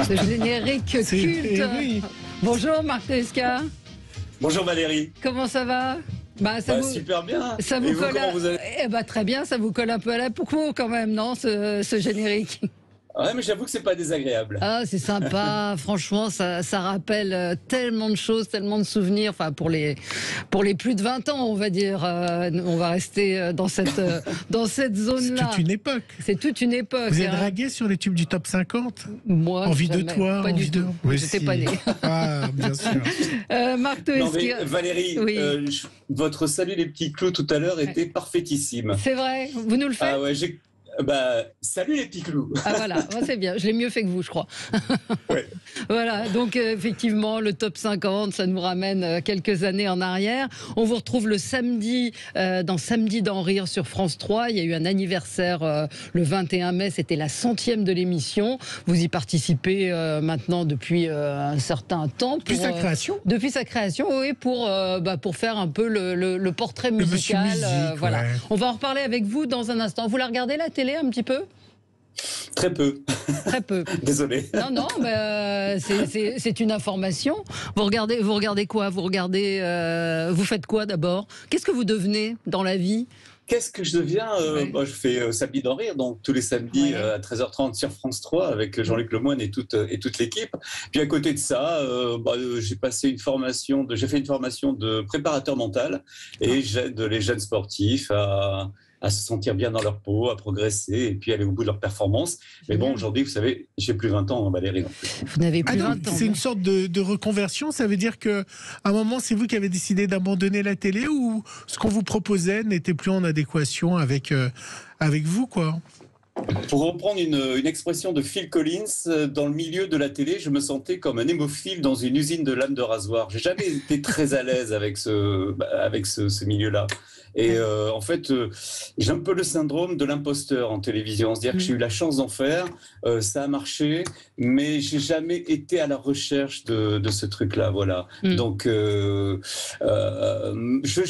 Ce générique culte. Oui. Bonjour Marc Toesca. Bonjour Valérie. Comment ça va? Super bien. Ça vous Et vous, colle comment vous allez? Très bien, ça vous colle un peu à la peau quand même, non, ce générique? Ouais, mais j'avoue que c'est pas désagréable. Ah, c'est sympa. Franchement, ça rappelle tellement de choses, tellement de souvenirs. Enfin, pour les plus de 20 ans, on va dire. On va rester dans cette zone-là. C'est toute une époque. C'est toute une époque. Vous êtes dragué sur les tubes du top 50? Moi, envie de jamais. toi, pas envie du de... tout. Oui, J'étais si. pas née. Ah, bien sûr. Marc Non, Toesca. mais Valérie, Oui. votre salut les petits clous tout à l'heure était parfaitissime. C'est vrai. Vous nous le faites? Ah ouais, salut les petits clous. Ah voilà, c'est bien, je l'ai mieux fait que vous, je crois. Ouais. Voilà, donc effectivement, le top 50, ça nous ramène quelques années en arrière. On vous retrouve le samedi, dans Samedi d'en rire sur France 3. Il y a eu un anniversaire le 21 mai, c'était la 100e de l'émission. Vous y participez maintenant depuis un certain temps. Depuis sa création. Depuis sa création, oui, pour faire un peu le portrait musical. Musique, voilà. ouais. On va en reparler avec vous dans un instant. Vous la regardez la télé un petit peu? Très peu. Très peu. Désolé. Non, mais c'est une information. Vous regardez quoi? Vous faites quoi d'abord? Qu'est-ce que vous devenez dans la vie? Qu'est-ce que je deviens? Je fais Samedi d'en rire, donc tous les samedis à 13h30 sur France 3 avec Jean-Luc Lemoyne et toute l'équipe. Puis à côté de ça, j'ai fait une formation de préparateur mental et j'aide les jeunes sportifs à se sentir bien dans leur peau, à progresser et puis aller au bout de leur performance. Mais bon, aujourd'hui, vous savez, j'ai plus 20 ans, Valérie. Vous n'avez plus 20 ans. C'est une sorte de reconversion. Ça veut dire qu'à un moment, c'est vous qui avez décidé d'abandonner la télé ou ce qu'on vous proposait n'était plus en adéquation avec vous, quoi? Pour reprendre une expression de Phil Collins, dans le milieu de la télé, je me sentais comme un hémophile dans une usine de lames de rasoir. J'ai jamais été très à l'aise avec ce milieu-là. Et en fait, j'ai un peu le syndrome de l'imposteur en télévision. C'est-à-dire que j'ai eu la chance d'en faire, ça a marché, mais j'ai jamais été à la recherche de ce truc-là. Voilà. Donc, je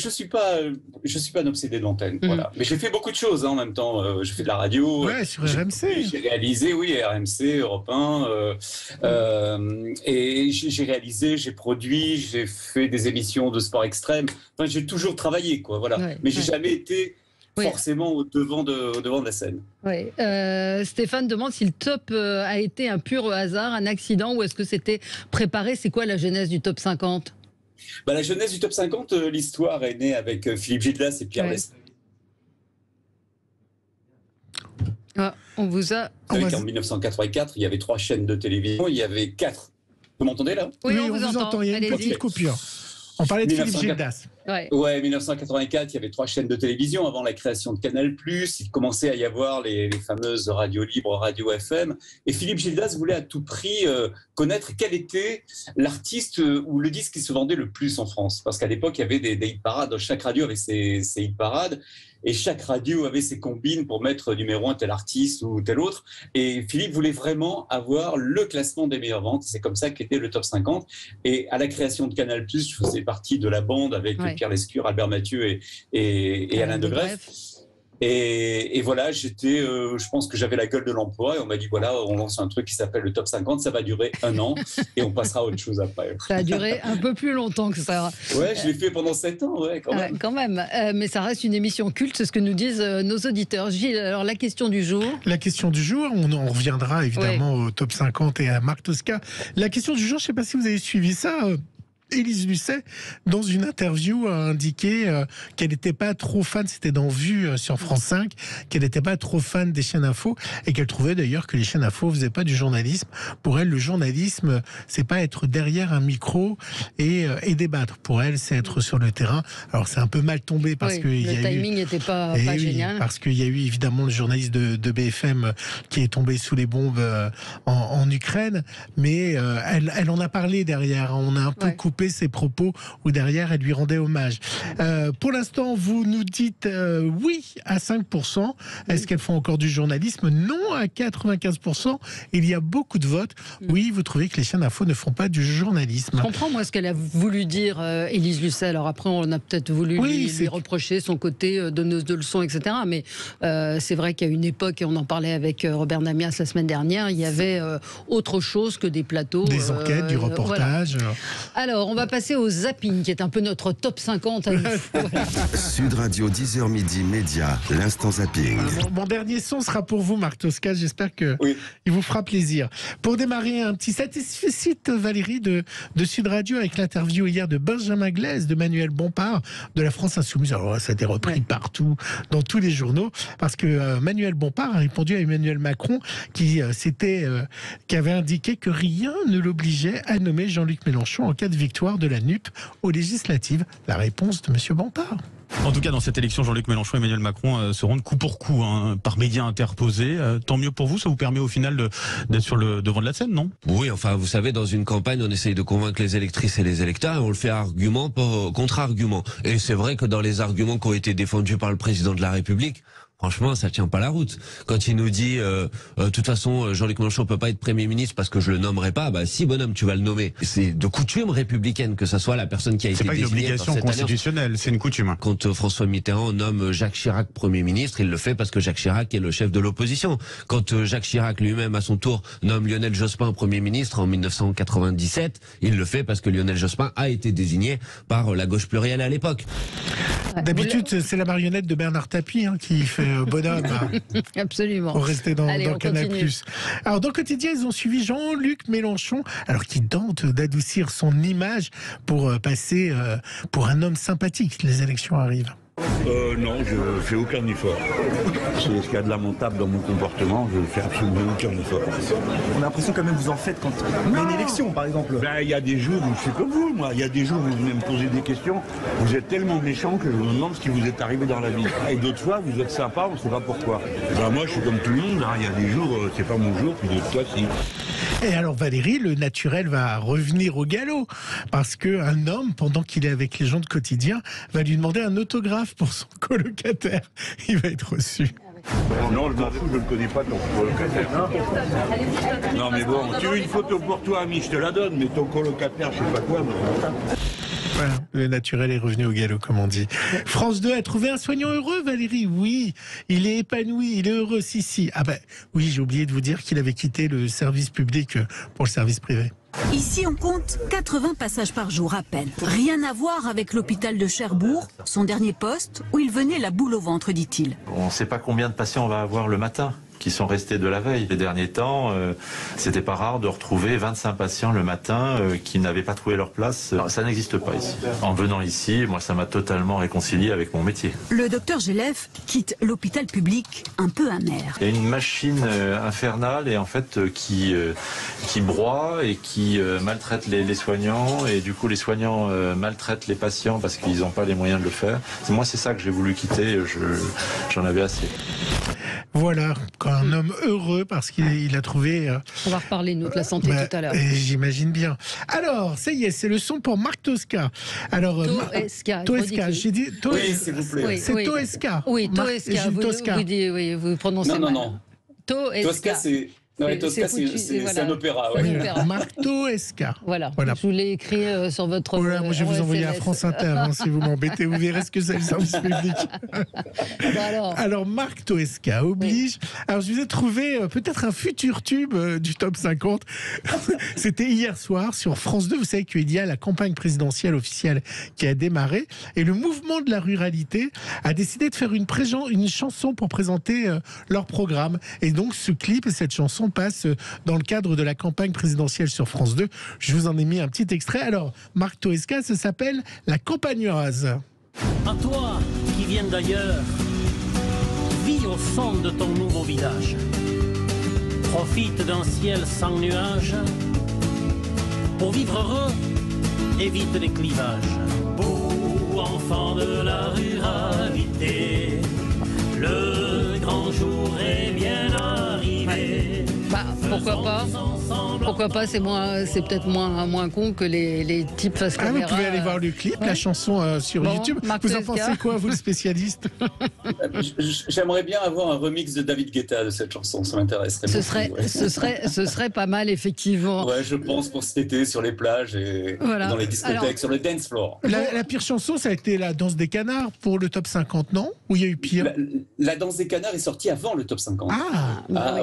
suis pas un obsédé de l'antenne. Voilà. Mais j'ai fait beaucoup de choses en même temps. J'ai fait de la radio. Ouais, sur RMC. J'ai réalisé, oui, RMC, Europe 1. Et j'ai réalisé, j'ai produit, j'ai fait des émissions de sport extrême. Enfin, j'ai toujours travaillé, quoi. Voilà. Ouais, mais j'ai jamais été forcément au devant de la scène. Oui. Stéphane demande si le top a été un pur hasard, un accident, ou est-ce que c'était préparé. C'est quoi la genèse du top 50? La genèse du top 50, l'histoire est née avec Philippe Gildas et Pierre Lestat. Ah, on vous a... Vous savez qu'en 1984, il y avait 3 chaînes de télévision, il y avait 4. Vous m'entendez là? Oui, on vous entend. Il y a une petite coupure. On parlait de Philippe Gildas. Ouais, 1984, il y avait 3 chaînes de télévision avant la création de Canal+. Il commençait à y avoir les fameuses radios libres, radio FM. Et Philippe Gildas voulait à tout prix connaître quel était l'artiste ou le disque qui se vendait le plus en France. Parce qu'à l'époque, il y avait des hit parades. Chaque radio avait ses hit parades. Et chaque radio avait ses combines pour mettre numéro 1 tel artiste ou tel autre. Et Philippe voulait vraiment avoir le classement des meilleures ventes. C'est comme ça qu'était le top 50. Et à la création de Canal+, je faisais partie de la bande avec Pierre Lescure, Albert Mathieu et Alain Degreffe. Et voilà, je pense que j'avais la gueule de l'emploi et on m'a dit voilà, on lance un truc qui s'appelle le top 50, ça va durer 1 an et on passera à autre chose après. Ça a duré un peu plus longtemps que ça. Ouais, je l'ai fait pendant 7 ans, ouais, quand même. Mais ça reste une émission culte, c'est ce que nous disent nos auditeurs. Gilles, alors la question du jour. La question du jour, on reviendra évidemment au top 50 et à Marc Toesca. La question du jour, je ne sais pas si vous avez suivi ça. Élise Lucet, dans une interview, a indiqué qu'elle n'était pas trop fan, c'était dans Vue sur France 5, qu'elle n'était pas trop fan des chaînes info et qu'elle trouvait d'ailleurs que les chaînes info ne faisaient pas du journalisme. Pour elle, le journalisme, c'est pas être derrière un micro et débattre. Pour elle, c'est être sur le terrain. Alors c'est un peu mal tombé parce que le timing n'était pas génial. Parce qu'il y a eu évidemment le journaliste de BFM qui est tombé sous les bombes en Ukraine, mais elle en a parlé derrière. On a un peu coupé couper ses propos où derrière elle lui rendait hommage. Pour l'instant, vous nous dites oui à 5%. Est-ce qu'elles font encore du journalisme? Non à 95%. Il y a beaucoup de votes. Oui, vous trouvez que les chaînes d'info ne font pas du journalisme. Je comprends, moi, ce qu'elle a voulu dire, Élise Lucet. Alors après, on a peut-être voulu lui reprocher son côté donneuse de leçons, etc. Mais c'est vrai qu'à une époque, et on en parlait avec Robert Namias la semaine dernière, il y avait autre chose que des plateaux. Des enquêtes, du reportage. Voilà. Alors, on va passer au zapping, qui est un peu notre top 50. Sud Radio, 10h midi, Média, l'instant zapping. Mon dernier son sera pour vous, Marc Tosca. J'espère qu'il vous fera plaisir. Pour démarrer, un petit satisfait, Valérie, de Sud Radio, avec l'interview hier de Benjamin Glaise, de Manuel Bompard, de la France Insoumise. Alors, ça a été repris partout, dans tous les journaux, parce que Manuel Bompard a répondu à Emmanuel Macron, qui avait indiqué que rien ne l'obligeait à nommer Jean-Luc Mélenchon en cas de victoire de la NUP aux législatives. La réponse de M. Bompard. En tout cas, dans cette élection, Jean-Luc Mélenchon et Emmanuel Macron se rendent coup pour coup par médias interposés. Tant mieux pour vous, ça vous permet au final d'être sur le devant de la scène, non? Oui, enfin, vous savez, dans une campagne, on essaye de convaincre les électrices et les électeurs et on le fait argument contre argument. Et c'est vrai que dans les arguments qui ont été défendus par le président de la République, franchement, ça tient pas la route. Quand il nous dit, de toute façon, Jean-Luc Mélenchon peut pas être Premier ministre parce que je le nommerai pas, bah si, bonhomme, tu vas le nommer. C'est de coutume républicaine que ça soit la personne qui a été désignée. C'est pas une obligation constitutionnelle, c'est une coutume. Quand François Mitterrand nomme Jacques Chirac Premier ministre, il le fait parce que Jacques Chirac est le chef de l'opposition. Quand Jacques Chirac lui-même, à son tour, nomme Lionel Jospin Premier ministre en 1997, il le fait parce que Lionel Jospin a été désigné par la gauche plurielle à l'époque. D'habitude, c'est la marionnette de Bernard Tapie qui fait bonhomme. Absolument. Pour rester dans Canal+. Alors, dans le quotidien, ils ont suivi Jean-Luc Mélenchon, alors qu'il tente d'adoucir son image pour passer pour un homme sympathique. Les élections arrivent. Non, je fais aucun effort. C'est ce qu'il y a de lamentable dans mon comportement, je ne fais absolument aucun effort. On a l'impression quand même que vous en faites quand il y a une élection, par exemple. Ben, il y a des jours où je suis comme vous, moi. Il y a des jours où vous venez me poser des questions. Vous êtes tellement méchant que je me demande ce qui vous est arrivé dans la vie. Et d'autres fois, vous êtes sympa, on ne sait pas pourquoi. Ben, moi, je suis comme tout le monde. Il y a des jours, c'est pas mon jour, puis d'autres fois, si. Et alors Valérie, le naturel va revenir au galop, parce qu'un homme, pendant qu'il est avec les gens de quotidien, va lui demander un autographe pour son colocataire. Il va être reçu. Non, je m'en fous, je ne connais pas ton colocataire. Non mais bon, tu veux une photo pour toi, ami, je te la donne, mais ton colocataire, je sais pas quoi. Voilà, le naturel est revenu au galop, comme on dit. France 2 a trouvé un soignant heureux, Valérie. Oui, il est épanoui, il est heureux, si. Ah ben, oui, j'ai oublié de vous dire qu'il avait quitté le service public pour le service privé. Ici, on compte 80 passages par jour à peine. Rien à voir avec l'hôpital de Cherbourg, son dernier poste, où il venait la boule au ventre, dit-il. On ne sait pas combien de patients on va avoir le matin qui sont restés de la veille. Les derniers temps, c'était pas rare de retrouver 25 patients le matin qui n'avaient pas trouvé leur place. Alors, ça n'existe pas ici. En venant ici, moi, ça m'a totalement réconcilié avec mon métier. Le docteur Gelef quitte l'hôpital public un peu amer. Il y a une machine infernale et en fait qui broie et qui maltraite les soignants et du coup les soignants maltraitent les patients parce qu'ils n'ont pas les moyens de le faire. Moi, c'est ça que j'ai voulu quitter. J'en avais assez. Voilà, quand un homme heureux parce qu'il a trouvé... On va reparler, nous, de la santé tout à l'heure. J'imagine bien. Alors, ça y est, c'est le son pour Marc Tosca. Alors, Toesca, j'ai dit Toesca. Oui, s'il vous plaît. C'est Toesca. Oui, Toesca. Vous prononcez mal. Non. Toesca, c'est... Non, Tosca, c'est un opéra. Ouais. Marc Toesca. Voilà. Je vous l'ai écrit sur votre... Moi, je vais vous envoyer à France Inter, si vous m'embêtez. Vous verrez ce que c'est le service public. Alors, Marc Toesca oblige. Oui. Alors, je vous ai trouvé peut-être un futur tube du top 50. C'était hier soir sur France 2. Vous savez qu'il y a la campagne présidentielle officielle qui a démarré. Et le mouvement de la ruralité a décidé de faire une chanson pour présenter leur programme. Et donc, ce clip et cette chanson passe dans le cadre de la campagne présidentielle sur France 2. Je vous en ai mis un petit extrait. Alors, Marc Toesca, ça s'appelle La Campagnoise. À toi qui viens d'ailleurs, vis au son de ton nouveau village. Profite d'un ciel sans nuages. Pour vivre heureux, évite les clivages. Vous, enfants de la ruralité, le grand jour est bien arrivé. Pourquoi pas, c'est peut-être moins con que les types face caméra. Vous pouvez aller voir le clip, la chanson sur YouTube. Vous en pensez quoi, vous le spécialiste? J'aimerais bien avoir un remix de David Guetta de cette chanson, ça m'intéresserait beaucoup. Ce serait pas mal, effectivement. Ouais, je pense pour cet été sur les plages et dans les discothèques, sur le dance floor. La pire chanson, ça a été La Danse des Canards pour le top 50, non? Ou il y a eu pire? La Danse des Canards est sortie avant le top 50.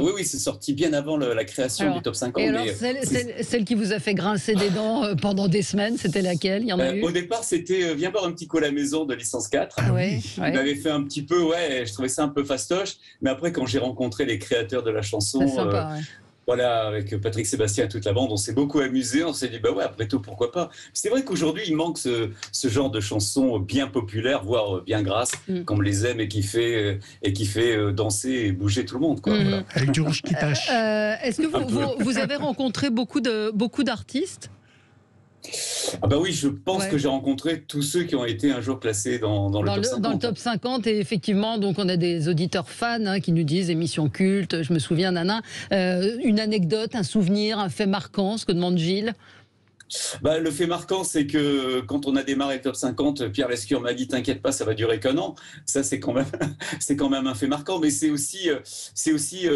Oui, c'est sorti bien avant la création du top 50. Et alors, celle qui vous a fait grincer des dents pendant des semaines, c'était laquelle? Il y en a eu? Au départ, c'était Viens boire un petit coup à la maison de Licence 4. Il m'avait fait un petit peu, je trouvais ça un peu fastoche. Mais après, quand j'ai rencontré les créateurs de la chanson, voilà, avec Patrick Sébastien et toute la bande, on s'est beaucoup amusé. On s'est dit, après tout, pourquoi pas? C'est vrai qu'aujourd'hui, il manque ce genre de chansons bien populaires, voire bien grasses, qu'on les aime et qui fait danser et bouger tout le monde. Voilà. Avec du rouge qui tâche. Est-ce que vous avez rencontré beaucoup d'artistes? Oui, je pense que j'ai rencontré tous ceux qui ont été un jour classés dans le top 50. Dans le top 50, et effectivement, donc on a des auditeurs fans qui nous disent émission culte, je me souviens, une anecdote, un souvenir, un fait marquant, ce que demande Gilles. Le fait marquant, c'est que quand on a démarré le top 50, Pierre Lescure m'a dit t'inquiète pas, ça va durer qu'un an. Ça, c'est quand même un fait marquant, mais c'est aussi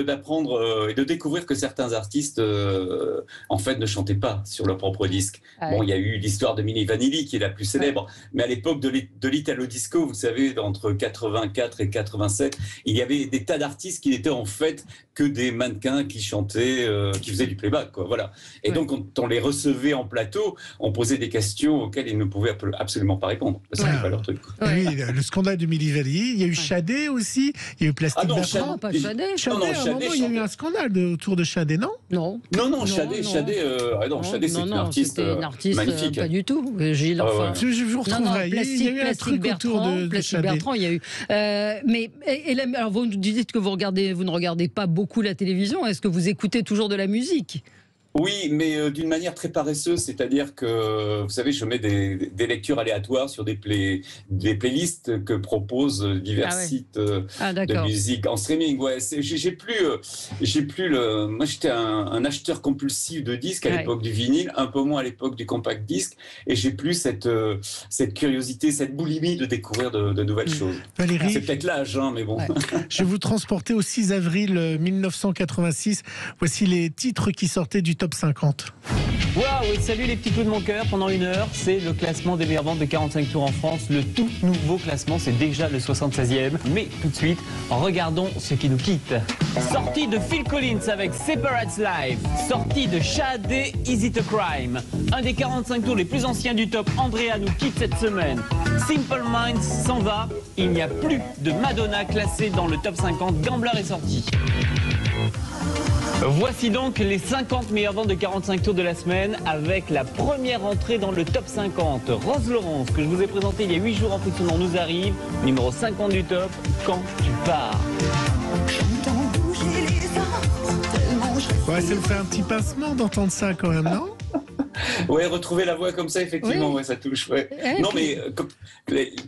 d'apprendre et de découvrir que certains artistes en fait ne chantaient pas sur leur propre disque. Il y a eu l'histoire de Milli Vanilli qui est la plus célèbre, mais à l'époque de l'Italo Disco, vous savez, entre 84 et 87, il y avait des tas d'artistes qui n'étaient en fait que des mannequins qui chantaient, qui faisaient du playback, voilà. Et donc quand on les recevait en plateau, on posait des questions auxquelles ils ne pouvaient absolument pas répondre, parce que c'était pas leur truc. Oui, le scandale de Milli Vanilli, il y a eu Shadé aussi, il y a eu Plastique Bertrand. Pas Shadé. Il y a eu un scandale autour de Shadé, non? Non, Shadé, c'est une artiste magnifique. Pas du tout, Gilles. Je vous retrouverai. Il y a eu un truc autour de Plastique Shadé. Bertrand, il y a eu. Mais alors vous nous dites que vous ne regardez pas beaucoup la télévision. Est-ce que vous écoutez toujours de la musique? Oui, mais d'une manière très paresseuse, c'est-à-dire que, vous savez, je mets des lectures aléatoires sur des playlists que proposent divers sites de musique en streaming. Ouais, j'ai plus moi, j'étais un acheteur compulsif de disques à l'époque du vinyle, un peu moins à l'époque du compact disque, et j'ai plus cette curiosité, cette boulimie de découvrir de nouvelles choses. Valérie, c'est peut-être l'âge, mais bon. Je vais vous transporter au 6 avril 1986. Voici les titres qui sortaient du top 50. Waouh, salut les petits coups de mon cœur. Pendant une heure, c'est le classement des meilleures ventes de 45 tours en France. Le tout nouveau classement, c'est déjà le 76e. Mais tout de suite, regardons ce qui nous quitte. Sortie de Phil Collins avec Separates Live. Sortie de Shadé, Is It a Crime. Un des 45 tours les plus anciens du top, Andrea nous quitte cette semaine. Simple Minds s'en va. Il n'y a plus de Madonna classée dans le top 50. Gambler est sorti. Voici donc les 50 meilleures ventes de 45 tours de la semaine avec la première entrée dans le top 50. Rose Laurence, que je vous ai présenté il y a 8 jours en fonctionnement, nous arrive. Numéro 50 du top, Quand tu pars. Ouais, ça me fait un petit pincement d'entendre ça quand même, non? Ouais, retrouver la voix comme ça, effectivement, ça touche. Ouais. Non, mais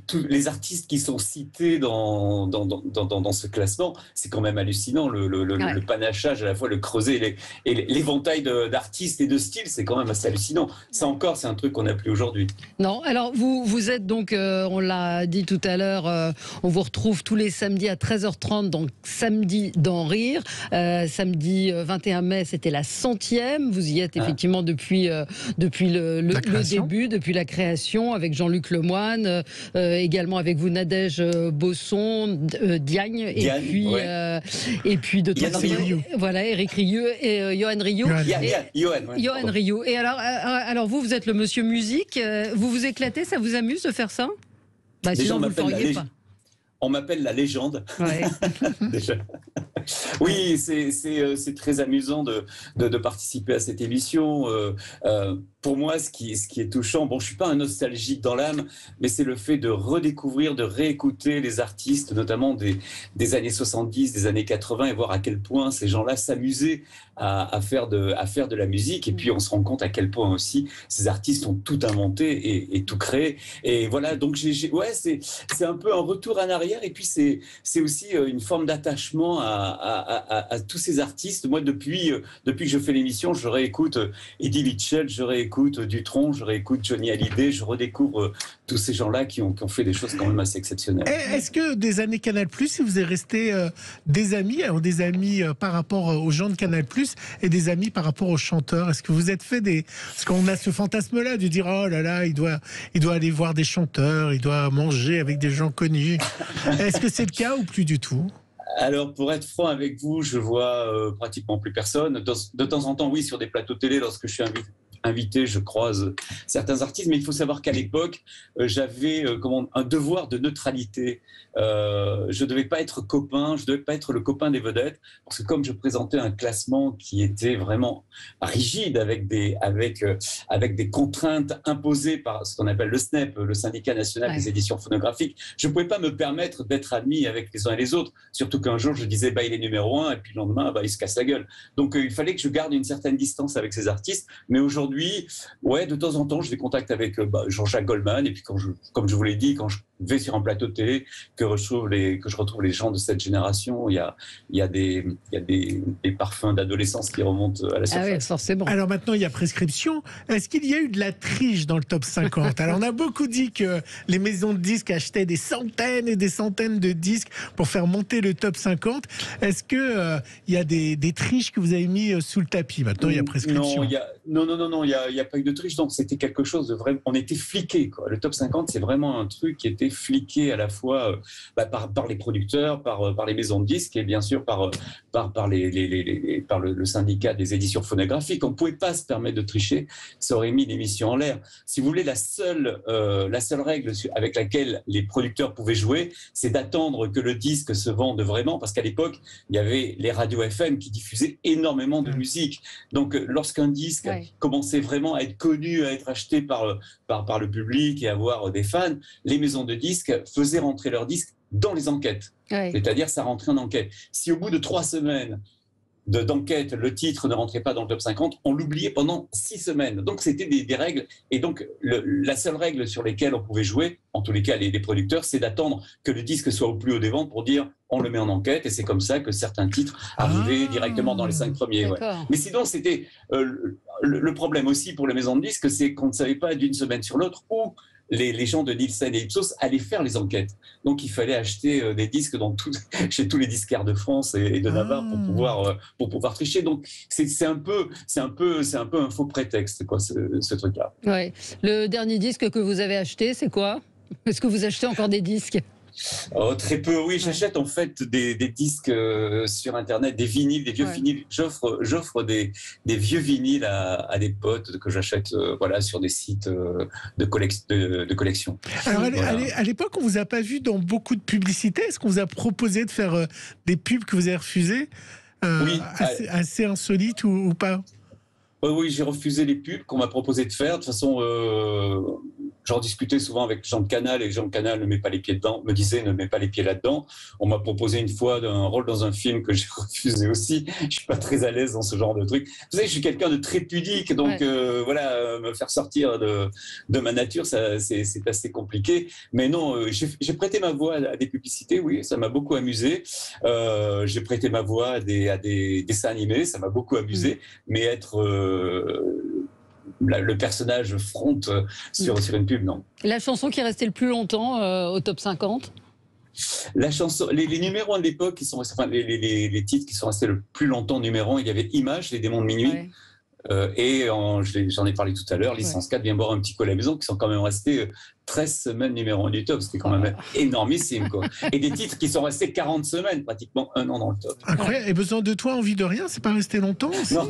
tous les artistes qui sont cités dans ce classement, c'est quand même hallucinant. Le panachage, à la fois le creuset et l'éventail d'artistes et de styles, c'est quand même assez hallucinant. Ça encore, c'est un truc qu'on n'a plus aujourd'hui. Non, alors vous êtes donc, on l'a dit tout à l'heure, on vous retrouve tous les samedis à 13h30, donc samedi dans Rire. Samedi 21 mai, c'était la 100e. Vous y êtes effectivement depuis le début, depuis la création, avec Jean-Luc Lemoyne, également avec vous Nadège Bosson, Diagne, et puis de Yann Rioux. Voilà, Éric Rieu et Johan Rioux. Johan Rioux. Et alors vous êtes le monsieur musique, vous vous éclatez, ça vous amuse de faire ça? Sinon vous ne le feriez pas. On m'appelle la légende. Ouais. Déjà. Oui, c'est très amusant de participer à cette émission. Pour moi, ce qui est touchant, je suis pas un nostalgique dans l'âme, mais c'est le fait de redécouvrir, de réécouter les artistes, notamment des années 70, des années 80, et voir à quel point ces gens-là s'amusaient à faire de la musique. Et puis on se rend compte à quel point aussi ces artistes ont tout inventé et tout créé. Et voilà, donc c'est un peu un retour en arrière carrière. Et puis, c'est aussi une forme d'attachement à tous ces artistes. Moi, depuis que je fais l'émission, je réécoute Eddie Mitchell, je réécoute Dutronc, je réécoute Johnny Hallyday, je redécouvre tous ces gens-là qui ont fait des choses quand même assez exceptionnelles. Est-ce que des années Canal+, vous êtes resté des amis, alors des amis par rapport aux gens de Canal+, et des amis par rapport aux chanteurs? Est-ce que vous êtes fait des... Parce qu'on a ce fantasme-là de dire, oh là là, il doit aller voir des chanteurs, il doit manger avec des gens connus. Est-ce que c'est le cas ou plus du tout? Alors, pour être franc avec vous, je vois pratiquement plus personne. De temps en temps, oui, sur des plateaux télé, lorsque je suis invité, je croise certains artistes, mais il faut savoir qu'à l'époque, j'avais un devoir de neutralité. Je ne devais pas être copain, je ne devais pas être le copain des vedettes, parce que comme je présentais un classement qui était vraiment rigide, avec des contraintes imposées par ce qu'on appelle le SNEP, le Syndicat national des éditions phonographiques, je ne pouvais pas me permettre d'être ami avec les uns et les autres, surtout qu'un jour je disais il est numéro 1, et puis le lendemain il se casse la gueule. Donc il fallait que je garde une certaine distance avec ces artistes, mais aujourd'hui, de temps en temps, je vais contact avec Jean-Jacques Goldman, et puis comme je vous l'ai dit, quand je vais sur un plateau de télé, que je retrouve les gens de cette génération, il y a des parfums d'adolescence qui remontent à la surface. Ah oui, forcément. Alors maintenant, il y a prescription. Est-ce qu'il y a eu de la triche dans le top 50? Alors on a beaucoup dit que les maisons de disques achetaient des centaines et des centaines de disques pour faire monter le top 50. Est-ce que il y a des triches que vous avez mis sous le tapis? Maintenant, il y a prescription. Non, il n'y a pas eu de triche. Donc c'était quelque chose de vrai. On était fliqués, quoi. Le top 50, c'est vraiment un truc qui était fliqué à la fois par les producteurs, par les maisons de disques, et bien sûr par le syndicat des éditions phonographiques. On ne pouvait pas se permettre de tricher, ça aurait mis l'émission en l'air. Si vous voulez, la seule règle avec laquelle les producteurs pouvaient jouer, c'est d'attendre que le disque se vende vraiment, parce qu'à l'époque, il y avait les radios FM qui diffusaient énormément de musique. Donc lorsqu'un disque commençait vraiment à être connu, à être acheté par le public et à avoir des fans, les maisons de disques faisaient rentrer leurs disques dans les enquêtes. C'est-à-dire, ça rentrait en enquête. Si au bout de 3 semaines d'enquête, le titre ne rentrait pas dans le top 50, on l'oubliait pendant 6 semaines. Donc, c'était des règles. Et donc, la seule règle sur laquelle on pouvait jouer, en tous les cas, les producteurs, c'est d'attendre que le disque soit au plus haut des ventes pour dire on le met en enquête. Et c'est comme ça que certains titres arrivaient directement dans les 5 premiers. Mais sinon, c'était le problème aussi pour les maisons de disques, c'est qu'on ne savait pas d'une semaine sur l'autre où les gens de Nielsen et Ipsos allaient faire les enquêtes. Donc il fallait acheter des disques chez tous les disquaires de France et de Navarre pour pouvoir tricher. Donc c'est un peu un faux prétexte, quoi, ce truc-là. Ouais. Le dernier disque que vous avez acheté, c'est quoi? Est-ce que vous achetez encore des disques? Très peu, oui. J'achète en fait des disques sur Internet, des vinyles, des vieux vinyles. J'offre des vieux vinyles à des potes que j'achète sur des sites de collection. Alors à l'époque, on vous a pas vu dans beaucoup de publicités. Est-ce qu'on vous a proposé de faire des pubs que vous avez refusées, assez insolites ou pas? Oui, j'ai refusé les pubs qu'on m'a proposé de faire. De toute façon, j'en discutais souvent avec les gens de Canal, et les gens de Canal ne me disaient ne mets pas les pieds là-dedans. On m'a proposé une fois un rôle dans un film que j'ai refusé aussi. Je suis pas très à l'aise dans ce genre de truc. Vous savez, je suis quelqu'un de très pudique, donc me faire sortir de ma nature, c'est assez compliqué. Mais non, j'ai prêté ma voix à des publicités, oui, ça m'a beaucoup amusé. J'ai prêté ma voix à des dessins animés, ça m'a beaucoup amusé. Mais être le personnage front sur une pub, non. La chanson qui est restée le plus longtemps au top 50? La chanson, les numéros 1 de l'époque, les titres qui sont restés le plus longtemps numéro 1, il y avait Images, Les démons de minuit. Et j'en ai parlé tout à l'heure, Licence 4, Viens boire un petit coup à la maison, qui sont quand même restés 13 semaines numéro 1 du top, c'était quand même énormissime, quoi. Et des titres qui sont restés 40 semaines, pratiquement 1 an dans le top. Incroyable. Et Besoin de toi, Envie de rien, c'est pas resté longtemps aussi, non,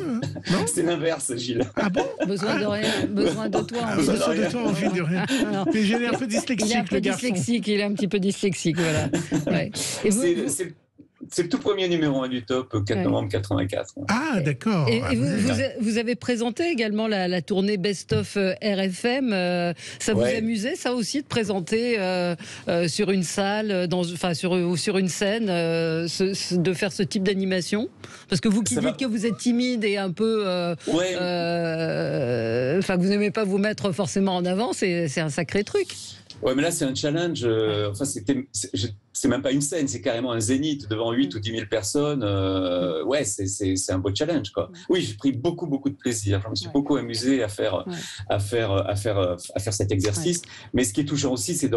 c'est l'inverse, Gilles. Ah bon? Besoin de rien, besoin de toi, Envie de rien. Mais j'ai l'air un peu dyslexique, le garçon. Il est un petit peu dyslexique, voilà. Et c'est le tout premier numéro 1 du top, 4 novembre 84. Ah, d'accord. Et vous avez présenté également la tournée Best of RFM. Ça vous amusait, ça aussi, de présenter sur une salle, sur une scène, de faire ce type d'animation? Parce que vous qui dites que vous êtes timide et un peu... que vous n'aimez pas vous mettre forcément en avant, c'est un sacré truc. Ouais, mais là, c'est un challenge. Enfin, c'est même pas une scène, c'est carrément un zénith devant 8 ou 10 000 personnes. Ouais, c'est un beau challenge, quoi. Oui, j'ai pris beaucoup de plaisir. Je me suis beaucoup amusé à faire cet exercice. Mais ce qui est touchant aussi, c'est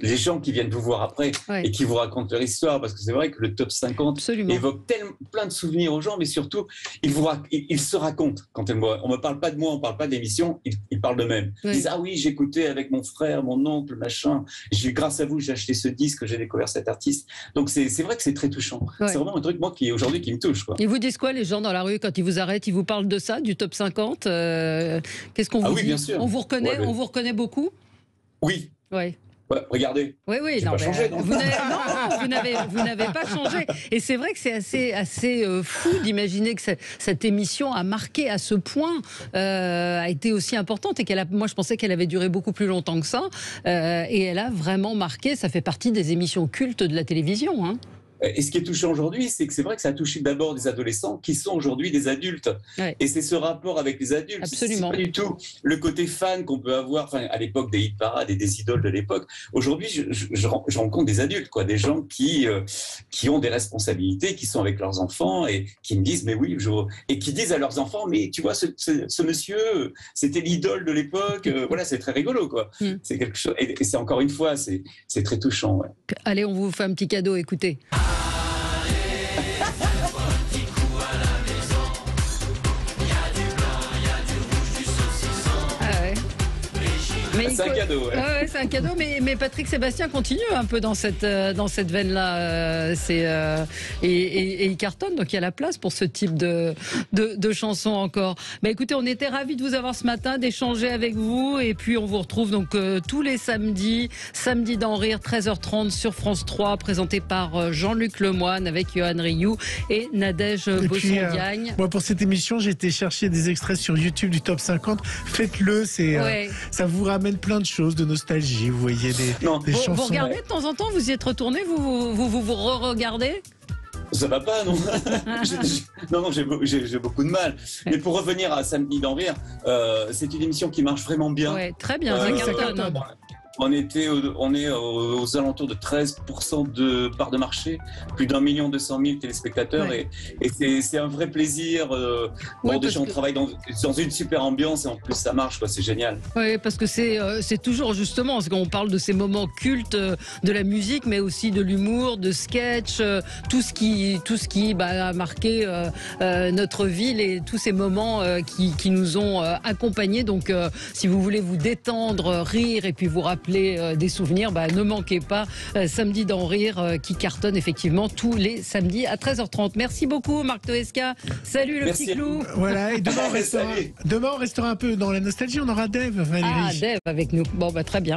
les gens qui viennent vous voir après et qui vous racontent leur histoire, parce que c'est vrai que le top 50 évoque plein de souvenirs aux gens, mais surtout, ils se racontent quand ils me voient. On ne me parle pas de moi, on ne parle pas de l'émission, ils parlent d'eux-mêmes. Ils disent « Ah oui, j'écoutais avec mon frère, mon oncle, machin. Grâce à vous, j'ai acheté ce disque, j'ai découvert cet artiste. » Donc c'est vrai que c'est très touchant. C'est vraiment un truc, moi, aujourd'hui, qui me touche, quoi. Ils vous disent quoi, les gens dans la rue, quand ils vous arrêtent? Ils vous parlent de ça, du top 50? Qu'est-ce qu'on vous dit? Bien sûr. On vous reconnaît beaucoup? Oui. Ouais. Ouais, regardez. Oui, non, pas changé, non vous n'avez pas changé. Et c'est vrai que c'est assez fou d'imaginer que cette émission a marqué à ce point, a été aussi importante, et moi je pensais qu'elle avait duré beaucoup plus longtemps que ça, et elle a vraiment marqué. Ça fait partie des émissions cultes de la télévision, hein. Et ce qui est touchant aujourd'hui, c'est que c'est vrai que ça a touché d'abord des adolescents qui sont aujourd'hui des adultes. Et c'est ce rapport avec les adultes. Absolument. C'est pas du tout le côté fan qu'on peut avoir à l'époque des hit parades et des idoles de l'époque. Aujourd'hui, je rencontre des adultes, quoi, des gens qui ont des responsabilités, qui sont avec leurs enfants et qui me disent, mais oui, et qui disent à leurs enfants, mais tu vois, ce monsieur, c'était l'idole de l'époque. Voilà, c'est très rigolo, quoi. C'est quelque chose. Et c'est encore une fois, c'est très touchant. Ouais. Allez, on vous fait un petit cadeau, écoutez. C'est un cadeau. Ouais, c'est un cadeau, mais Patrick Sébastien continue un peu dans cette veine-là. Et il cartonne, donc il y a la place pour ce type de chansons encore. Écoutez, on était ravis de vous avoir ce matin, d'échanger avec vous, et puis on vous retrouve donc tous les samedis d'en rire, 13h30 sur France 3, présenté par Jean-Luc Lemoyne avec Johan Rioux et Nadège Bosson-Diagne. Moi, pour cette émission, j'ai été chercher des extraits sur YouTube du Top 50. Faites-le, ça vous ramène plein de choses, de nostalgie. Vous voyez des chansons. Vous regardez de temps en temps, vous y êtes retourné, vous re-regardez? Ça va pas, non. Non, j'ai beaucoup de mal. Mais pour revenir à Samedi d'en rire, c'est une émission qui marche vraiment bien. Ouais, très bien, ça cartonne. On est aux alentours de 13% de part de marché, plus d'1 200 000 téléspectateurs, et c'est un vrai plaisir. On travaille dans une super ambiance, et en plus ça marche, quoi, c'est génial. Oui, parce que c'est toujours justement, parce qu'on parle de ces moments cultes de la musique, mais aussi de l'humour, de sketch, tout ce qui a marqué notre ville, et tous ces moments qui nous ont accompagnés. Donc si vous voulez vous détendre, rire et puis vous rappeler des souvenirs, ne manquez pas Samedi d'en rire qui cartonne effectivement tous les samedis à 13h30. Merci beaucoup Marc Toesca. Salut le petit clou. Voilà, et demain on restera un peu dans la nostalgie, on aura Dave, Valérie. Ah, Dave avec nous. Bon, très bien.